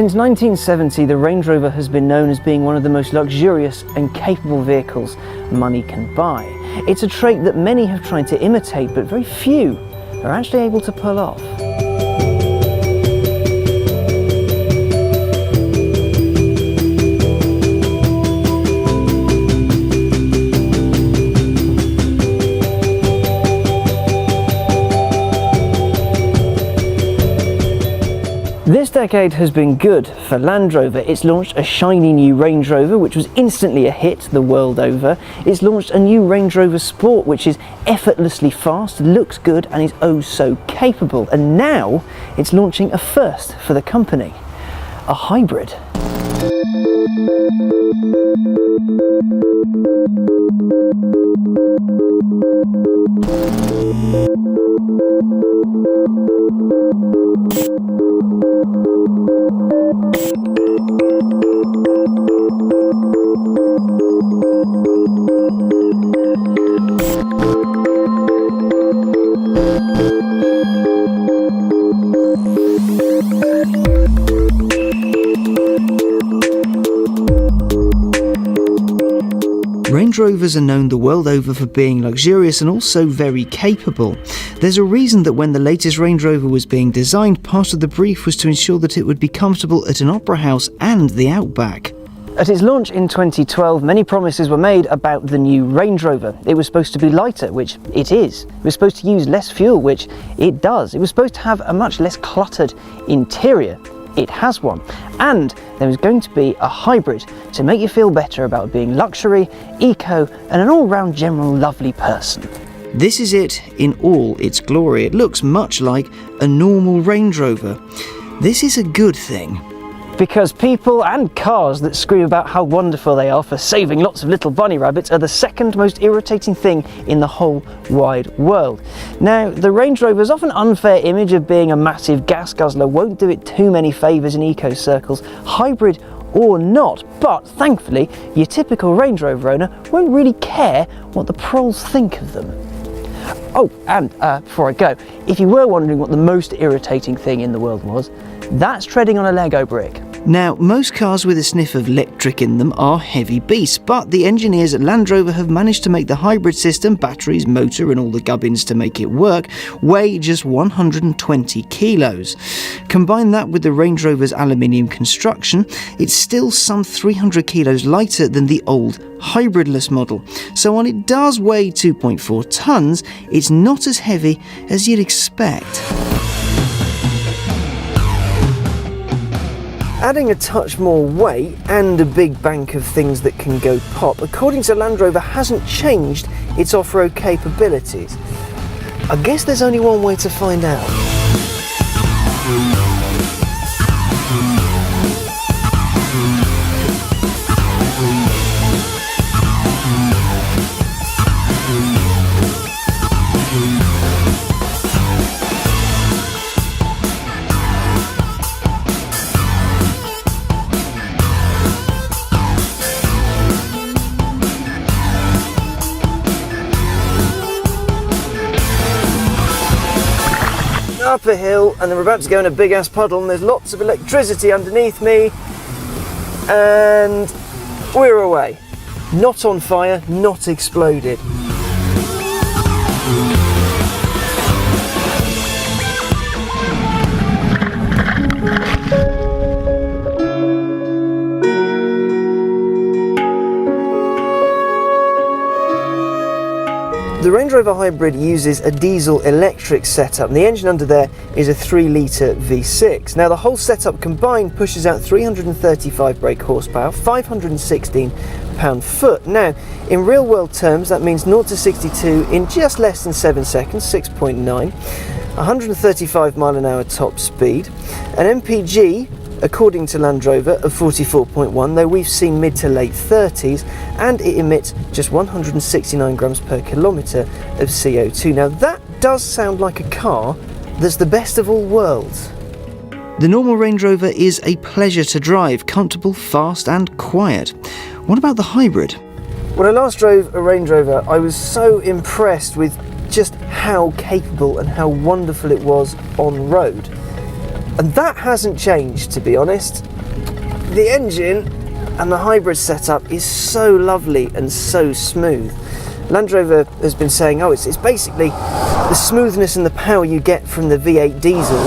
Since 1970, the Range Rover has been known as being one of the most luxurious and capable vehicles money can buy. It's a trait that many have tried to imitate, but very few are actually able to pull off. This decade has been good for Land Rover. It's launched a shiny new Range Rover, which was instantly a hit the world over. It's launched a new Range Rover Sport, which is effortlessly fast, looks good, and is oh so capable. And now it's launching a first for the company, a hybrid. Range Rovers are known the world over for being luxurious and also very capable. There's a reason that when the latest Range Rover was being designed, part of the brief was to ensure that it would be comfortable at an opera house and the outback. At its launch in 2012, many promises were made about the new Range Rover. It was supposed to be lighter, which it is. It was supposed to use less fuel, which it does. It was supposed to have a much less cluttered interior. It has one. And there was going to be a hybrid to make you feel better about being luxury, eco, and an all-round general lovely person. This is it in all its glory. It looks much like a normal Range Rover. This is a good thing. Because people and cars that scream about how wonderful they are for saving lots of little bunny rabbits are the second most irritating thing in the whole wide world. Now, the Range Rover's often unfair image of being a massive gas guzzler won't do it too many favours in eco circles, hybrid or not, but thankfully your typical Range Rover owner won't really care what the proles think of them. Oh, and before I go, if you were wondering what the most irritating thing in the world was, that's treading on a Lego brick. Now, most cars with a sniff of electric in them are heavy beasts, but the engineers at Land Rover have managed to make the hybrid system, batteries, motor and all the gubbins to make it work, weigh just 120 kilos. Combine that with the Range Rover's aluminium construction, it's still some 300 kilos lighter than the old hybridless model. So while it does weigh 2.4 tons, it's not as heavy as you'd expect. Adding a touch more weight and a big bank of things that can go pop, according to Land Rover, hasn't changed its off-road capabilities. I guess there's only one way to find out. Up a hill, and then we're about to go in a big ass puddle, and there's lots of electricity underneath me, and we're away. Not on fire, not exploded. The Range Rover Hybrid uses a diesel-electric setup, and the engine under there is a 3-litre V6. Now, the whole setup combined pushes out 335 brake horsepower, 516 pound-foot. Now, in real-world terms, that means 0 to 62 in just less than 7 seconds, 6.9, 135 mile an hour top speed, an MPG, according to Land Rover, of 44.1, though we've seen mid to late 30s, and it emits just 169 grams per kilometre of CO2. Now that does sound like a car that's the best of all worlds. The normal Range Rover is a pleasure to drive, comfortable, fast and quiet. What about the hybrid? When I last drove a Range Rover, I was so impressed with just how capable and how wonderful it was on road. And that hasn't changed, to be honest. the engine and the hybrid setup is so lovely and so smooth. Land Rover has been saying, oh, it's basically the smoothness and the power you get from the V8 diesel,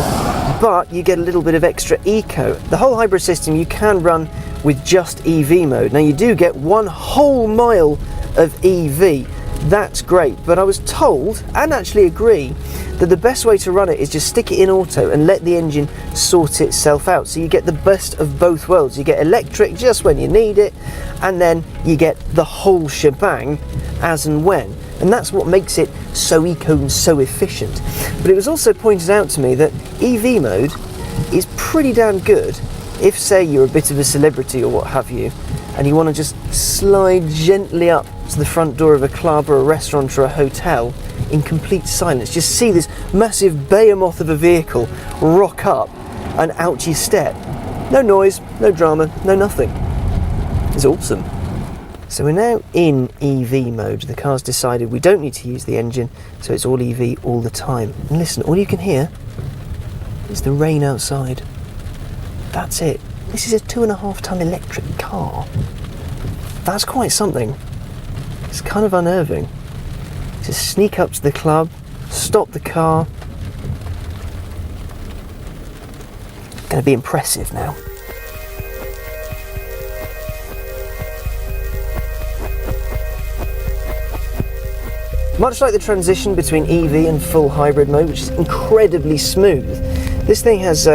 but you get a little bit of extra eco. The whole hybrid system you can run with just EV mode. Now you do get 1 whole mile of EV. That's great, but I was told, and actually agree, that the best way to run it is just stick it in auto and let the engine sort itself out. So you get the best of both worlds. You get electric just when you need it, and then you get the whole shebang as and when. And that's what makes it so eco and so efficient. But it was also pointed out to me that EV mode is pretty damn good if, say, you're a bit of a celebrity or what have you, and you want to just slide gently up to the front door of a club or a restaurant or a hotel in complete silence. Just see this massive behemoth of a vehicle rock up and out you step. No noise, no drama, no nothing. It's awesome. So we're now in EV mode. The car's decided we don't need to use the engine, so it's all EV all the time. And listen, all you can hear is the rain outside. That's it. This is a 2.5 ton electric car. That's quite something. It's kind of unnerving. Just sneak up to the club, stop the car. Gonna be impressive now. Much like the transition between EV and full hybrid mode, which is incredibly smooth, this thing has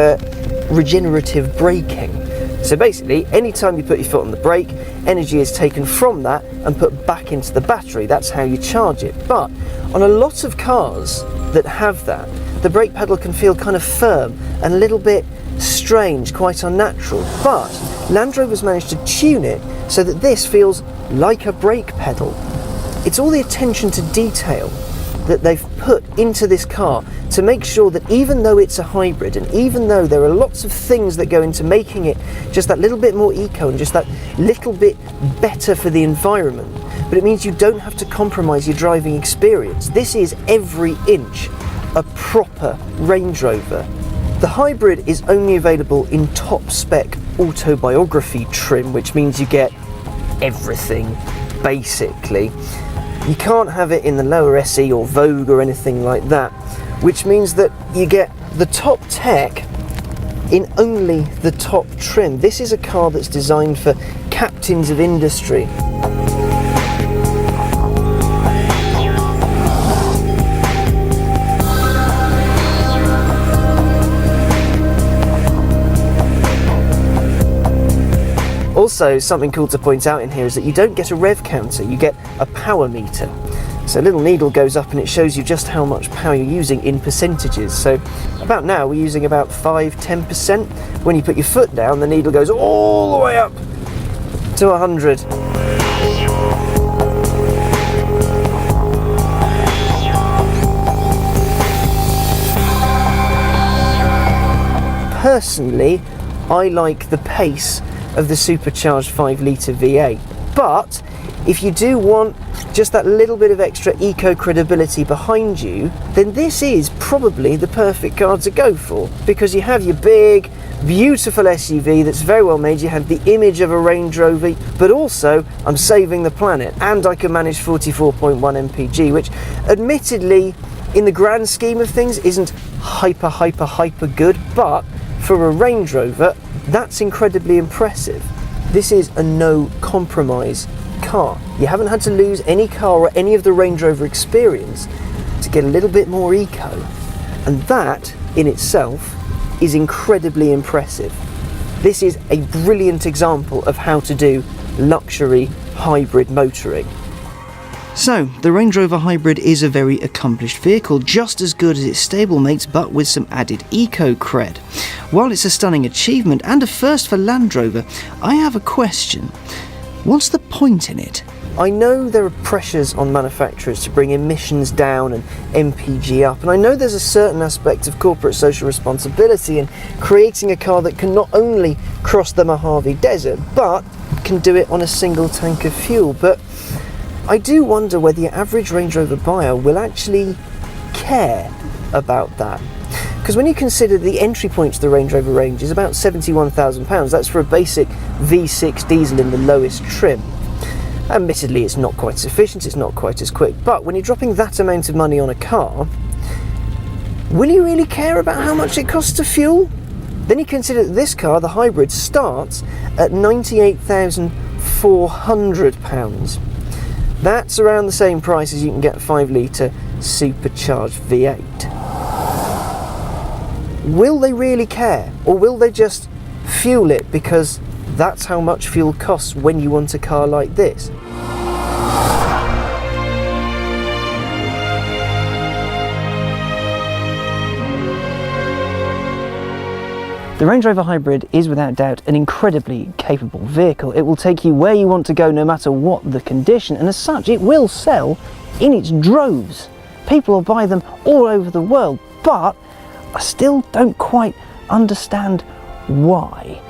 regenerative braking. So basically, anytime you put your foot on the brake, energy is taken from that and put back into the battery. That's how you charge it. But on a lot of cars that have that, the brake pedal can feel kind of firm and a little bit strange, quite unnatural. But Land Rover's managed to tune it so that this feels like a brake pedal. It's all the attention to detail that they've put into this car to make sure that even though it's a hybrid, and even though there are lots of things that go into making it just that little bit more eco and just that little bit better for the environment, but it means you don't have to compromise your driving experience. This is every inch a proper Range Rover. The hybrid is only available in top spec autobiography trim, which means you get everything basically. You can't have it in the lower SE or Vogue or anything like that, which means that you get the top tech in only the top trim. This is a car that's designed for captains of industry. Also, something cool to point out in here is that you don't get a rev counter, you get a power meter. So a little needle goes up and it shows you just how much power you're using in percentages. So about now we're using about 5-10%. When you put your foot down, the needle goes all the way up to 100. Personally, I like the pace of the supercharged 5-litre V8, but if you do want just that little bit of extra eco credibility behind you, then this is probably the perfect car to go for, because you have your big, beautiful SUV that's very well made, you have the image of a Range Rover, but also I'm saving the planet, and I can manage 44.1 mpg, which admittedly in the grand scheme of things isn't hyper good, but for a Range Rover that's incredibly impressive. This is a no compromise car. You haven't had to lose any car or any of the Range Rover experience to get a little bit more eco, and that in itself is incredibly impressive. This is a brilliant example of how to do luxury hybrid motoring. So, the Range Rover Hybrid is a very accomplished vehicle, just as good as its stablemates, but with some added eco cred. While it's a stunning achievement and a first for Land Rover, I have a question. What's the point in it? I know there are pressures on manufacturers to bring emissions down and MPG up, and I know there's a certain aspect of corporate social responsibility in creating a car that can not only cross the Mojave Desert, but can do it on a single tank of fuel. But I do wonder whether your average Range Rover buyer will actually care about that. Because when you consider the entry point to the Range Rover range is about £71,000, that's for a basic V6 diesel in the lowest trim. Admittedly, it's not quite sufficient, it's not quite as quick, but when you're dropping that amount of money on a car, will you really care about how much it costs to fuel? Then you consider that this car, the hybrid, starts at £98,400. That's around the same price as you can get a 5 litre supercharged V8. Will they really care? Or will they just fuel it because that's how much fuel costs when you want a car like this? The Range Rover Hybrid is without doubt an incredibly capable vehicle. It will take you where you want to go no matter what the condition, and as such it will sell in its droves. People will buy them all over the world, but I still don't quite understand why.